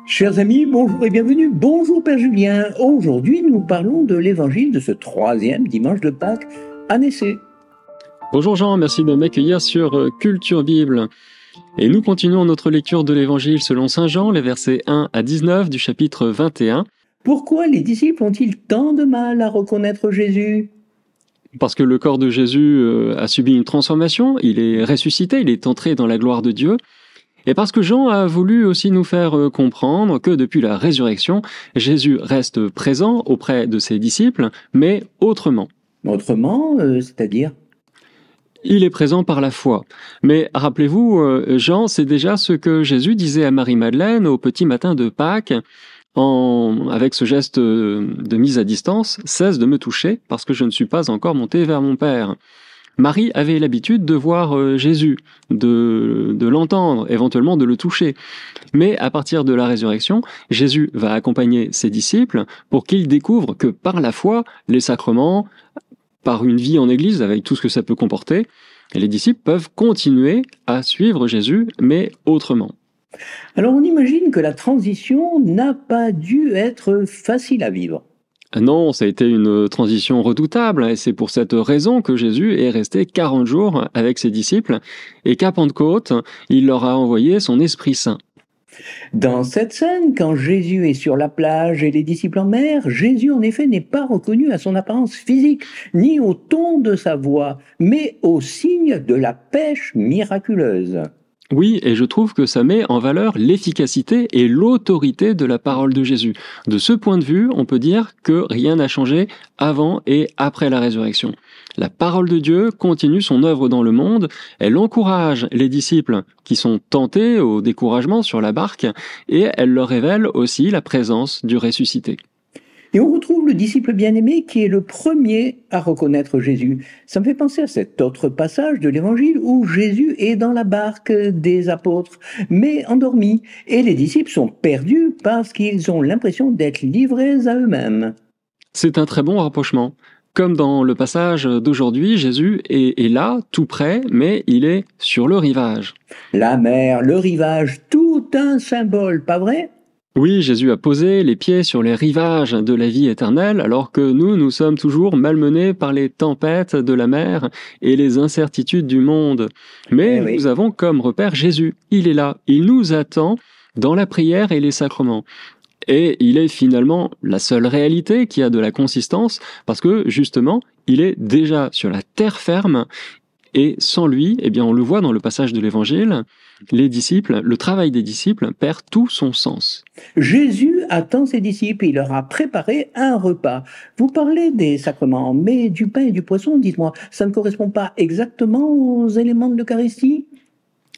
Chers amis, bonjour et bienvenue. Bonjour Père Julien. Aujourd'hui, nous parlons de l'évangile de ce troisième dimanche de Pâques à Nessé. Bonjour Jean, merci de m'accueillir sur Culture Bible. Et nous continuons notre lecture de l'évangile selon Saint Jean, les versets 1 à 19 du chapitre 21. Pourquoi les disciples ont-ils tant de mal à reconnaître Jésus ? Parce que le corps de Jésus a subi une transformation, il est ressuscité, il est entré dans la gloire de Dieu. Et parce que Jean a voulu aussi nous faire comprendre que depuis la résurrection, Jésus reste présent auprès de ses disciples, mais autrement. Autrement, c'est-à-dire ? Il est présent par la foi. Mais rappelez-vous, Jean, c'est déjà ce que Jésus disait à Marie-Madeleine au petit matin de Pâques, avec ce geste de mise à distance, « Cesse de me toucher, parce que je ne suis pas encore monté vers mon Père ». Marie avait l'habitude de voir Jésus, de l'entendre, éventuellement de le toucher. Mais à partir de la résurrection, Jésus va accompagner ses disciples pour qu'ils découvrent que par la foi, les sacrements, par une vie en Église, avec tout ce que ça peut comporter, les disciples peuvent continuer à suivre Jésus, mais autrement. Alors on imagine que la transition n'a pas dû être facile à vivre. Non, ça a été une transition redoutable, et c'est pour cette raison que Jésus est resté 40 jours avec ses disciples, et qu'à Pentecôte, il leur a envoyé son Esprit Saint. Dans cette scène, quand Jésus est sur la plage et les disciples en mer, Jésus en effet n'est pas reconnu à son apparence physique, ni au ton de sa voix, mais au signe de la pêche miraculeuse. Oui, et je trouve que ça met en valeur l'efficacité et l'autorité de la parole de Jésus. De ce point de vue, on peut dire que rien n'a changé avant et après la résurrection. La parole de Dieu continue son œuvre dans le monde, elle encourage les disciples qui sont tentés au découragement sur la barque, et elle leur révèle aussi la présence du ressuscité. Et on retrouve le disciple bien-aimé qui est le premier à reconnaître Jésus. Ça me fait penser à cet autre passage de l'Évangile où Jésus est dans la barque des apôtres, mais endormi. Et les disciples sont perdus parce qu'ils ont l'impression d'être livrés à eux-mêmes. C'est un très bon rapprochement. Comme dans le passage d'aujourd'hui, Jésus est là, tout près, mais il est sur le rivage. La mer, le rivage, tout un symbole, pas vrai ? Oui, Jésus a posé les pieds sur les rivages de la vie éternelle, alors que nous sommes toujours malmenés par les tempêtes de la mer et les incertitudes du monde. Mais Eh oui. nous avons comme repère Jésus. Il est là, il nous attend dans la prière et les sacrements. Et il est finalement la seule réalité qui a de la consistance, parce que justement, il est déjà sur la terre ferme, et sans lui, eh bien, on le voit dans le passage de l'Évangile, le travail des disciples perd tout son sens. Jésus attend ses disciples, il leur a préparé un repas. Vous parlez des sacrements, mais du pain et du poisson, dites-moi, ça ne correspond pas exactement aux éléments de l'Eucharistie ?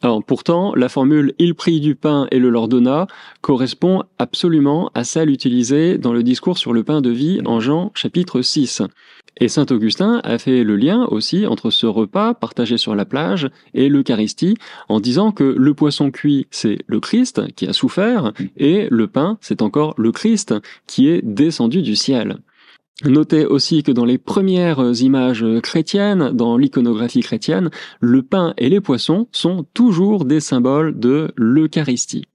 Alors pourtant, la formule « il prit du pain et le leur donna » correspond absolument à celle utilisée dans le discours sur le pain de vie en Jean chapitre 6. Et saint Augustin a fait le lien aussi entre ce repas partagé sur la plage et l'Eucharistie en disant que le poisson cuit, c'est le Christ qui a souffert, et le pain, c'est encore le Christ qui est descendu du ciel. Notez aussi que dans les premières images chrétiennes, dans l'iconographie chrétienne, le pain et les poissons sont toujours des symboles de l'Eucharistie.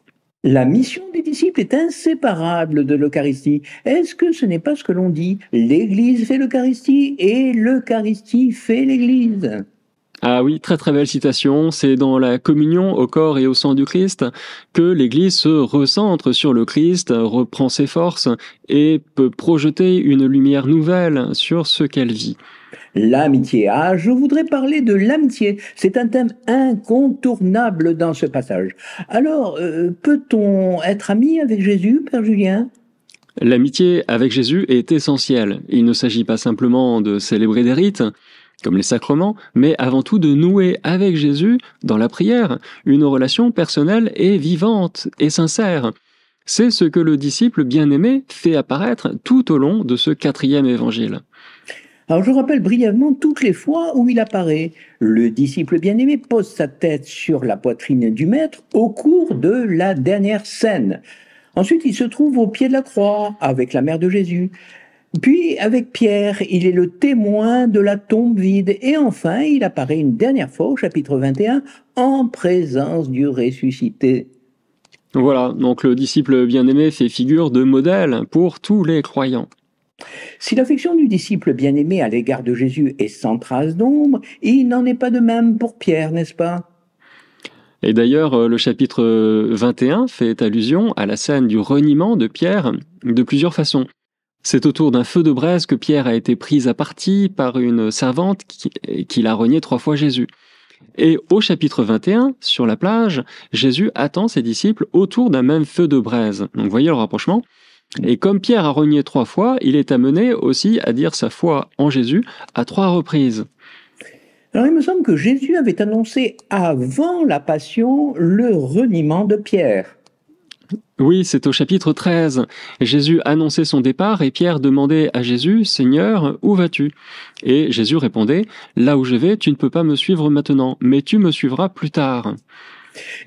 La mission des disciples est inséparable de l'Eucharistie. Est-ce que ce n'est pas ce que l'on dit ? L'Église fait l'Eucharistie et l'Eucharistie fait l'Église. Ah oui, très très belle citation, c'est dans la communion au corps et au sang du Christ que l'Église se recentre sur le Christ, reprend ses forces et peut projeter une lumière nouvelle sur ce qu'elle vit. L'amitié. Ah, je voudrais parler de l'amitié. C'est un thème incontournable dans ce passage. Alors, peut-on être ami avec Jésus, Père Julien ? L'amitié avec Jésus est essentielle. Il ne s'agit pas simplement de célébrer des rites, comme les sacrements, mais avant tout de nouer avec Jésus, dans la prière, une relation personnelle et vivante et sincère. C'est ce que le disciple bien-aimé fait apparaître tout au long de ce 4e évangile. Alors je rappelle brièvement toutes les fois où il apparaît. Le disciple bien-aimé pose sa tête sur la poitrine du maître au cours de la dernière scène. Ensuite, il se trouve au pied de la croix avec la mère de Jésus. Puis, avec Pierre, il est le témoin de la tombe vide. Et enfin, il apparaît une dernière fois au chapitre 21 en présence du ressuscité. Voilà, donc le disciple bien-aimé fait figure de modèle pour tous les croyants. Si l'affection du disciple bien-aimé à l'égard de Jésus est sans trace d'ombre, il n'en est pas de même pour Pierre, n'est-ce pas? Et d'ailleurs, le chapitre 21 fait allusion à la scène du reniement de Pierre de plusieurs façons. C'est autour d'un feu de braise que Pierre a été pris à partie par une servante qui l'a renié 3 fois Jésus. Et au chapitre 21, sur la plage, Jésus attend ses disciples autour d'un même feu de braise. Donc vous voyez le rapprochement. Et comme Pierre a renié 3 fois, il est amené aussi à dire sa foi en Jésus à 3 reprises. Alors il me semble que Jésus avait annoncé avant la passion le reniement de Pierre. Oui, c'est au chapitre 13. Jésus annonçait son départ et Pierre demandait à Jésus, « Seigneur, où vas-tu » Et Jésus répondait, « Là où je vais, tu ne peux pas me suivre maintenant, mais tu me suivras plus tard. »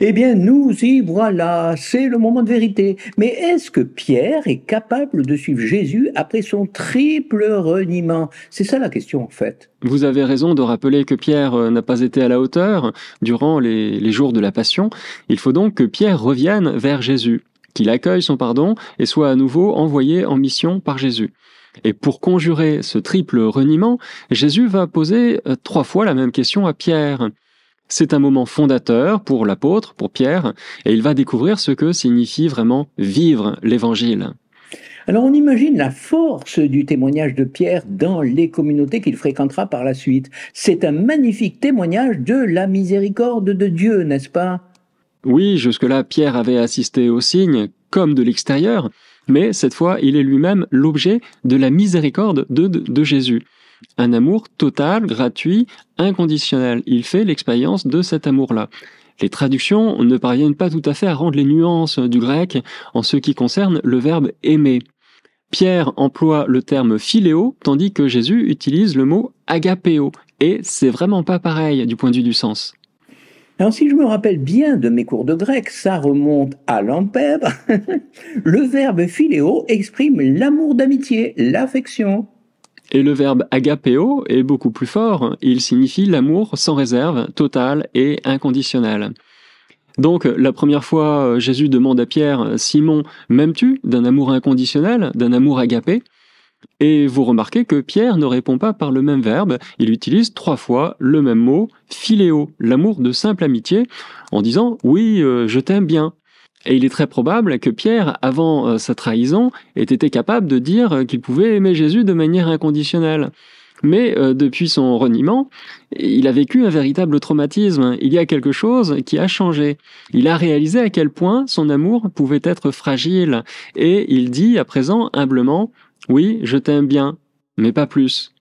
Eh bien, nous y voilà, c'est le moment de vérité. Mais est-ce que Pierre est capable de suivre Jésus après son triple reniement? C'est ça la question en fait. Vous avez raison de rappeler que Pierre n'a pas été à la hauteur durant les jours de la Passion. Il faut donc que Pierre revienne vers Jésus, qu'il accueille son pardon et soit à nouveau envoyé en mission par Jésus. Et pour conjurer ce triple reniement, Jésus va poser 3 fois la même question à Pierre. C'est un moment fondateur pour l'apôtre, pour Pierre, et il va découvrir ce que signifie vraiment vivre l'Évangile. Alors on imagine la force du témoignage de Pierre dans les communautés qu'il fréquentera par la suite. C'est un magnifique témoignage de la miséricorde de Dieu, n'est-ce pas? Oui, jusque-là, Pierre avait assisté aux signes comme de l'extérieur, mais cette fois, il est lui-même l'objet de la miséricorde de Jésus. Un amour total, gratuit, inconditionnel. Il fait l'expérience de cet amour-là. Les traductions ne parviennent pas tout à fait à rendre les nuances du grec en ce qui concerne le verbe aimer. Pierre emploie le terme philéo, tandis que Jésus utilise le mot agapéo. Et c'est vraiment pas pareil du point de vue du sens. Alors si je me rappelle bien de mes cours de grec, ça remonte à l'Ampèbre. Le verbe philéo exprime l'amour d'amitié, l'affection. Et le verbe agapéo est beaucoup plus fort. Il signifie l'amour sans réserve, total et inconditionnel. Donc, la première fois, Jésus demande à Pierre, « Simon, m'aimes-tu d'un amour inconditionnel, d'un amour agapé ?» Et vous remarquez que Pierre ne répond pas par le même verbe, il utilise 3 fois le même mot, philéo, l'amour de simple amitié, en disant « Oui, je t'aime bien ». Et il est très probable que Pierre, avant sa trahison, ait été capable de dire qu'il pouvait aimer Jésus de manière inconditionnelle. Mais depuis son reniement, il a vécu un véritable traumatisme. Il y a quelque chose qui a changé. Il a réalisé à quel point son amour pouvait être fragile. Et il dit à présent humblement, « Oui, je t'aime bien, mais pas plus. »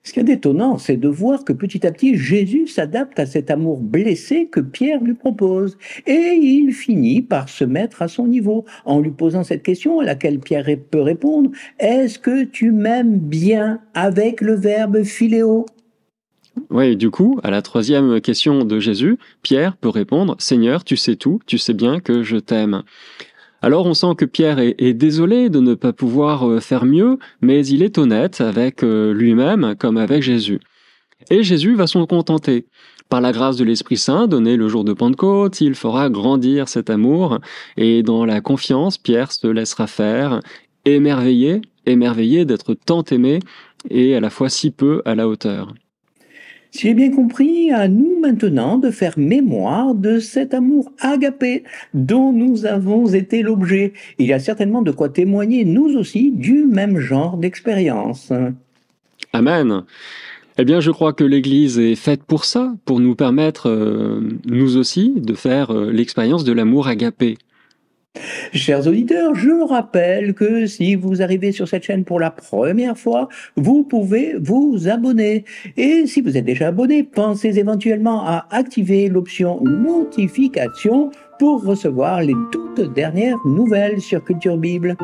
Ce qui est étonnant, c'est de voir que petit à petit, Jésus s'adapte à cet amour blessé que Pierre lui propose. Et il finit par se mettre à son niveau, en lui posant cette question à laquelle Pierre peut répondre. Est-ce que tu m'aimes bien avec le verbe philéo? Oui, du coup, à la 3e question de Jésus, Pierre peut répondre « Seigneur, tu sais tout, tu sais bien que je t'aime. » Alors on sent que Pierre est désolé de ne pas pouvoir faire mieux, mais il est honnête avec lui-même comme avec Jésus. Et Jésus va s'en contenter. Par la grâce de l'Esprit Saint, donné le jour de Pentecôte, il fera grandir cet amour, et dans la confiance, Pierre se laissera faire, émerveillé d'être tant aimé, et à la fois si peu à la hauteur. Si j'ai bien compris, à nous maintenant de faire mémoire de cet amour agapé dont nous avons été l'objet. Il y a certainement de quoi témoigner, nous aussi, du même genre d'expérience. Amen. Eh bien, je crois que l'Église est faite pour ça, pour nous permettre, nous aussi, de faire l'expérience de l'amour agapé. Chers auditeurs, je rappelle que si vous arrivez sur cette chaîne pour la première fois, vous pouvez vous abonner. Et si vous êtes déjà abonné, pensez éventuellement à activer l'option notification pour recevoir les toutes dernières nouvelles sur Culture Bible.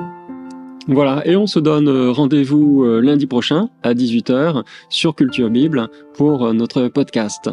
Voilà, et on se donne rendez-vous lundi prochain à 18h sur Culture Bible pour notre podcast.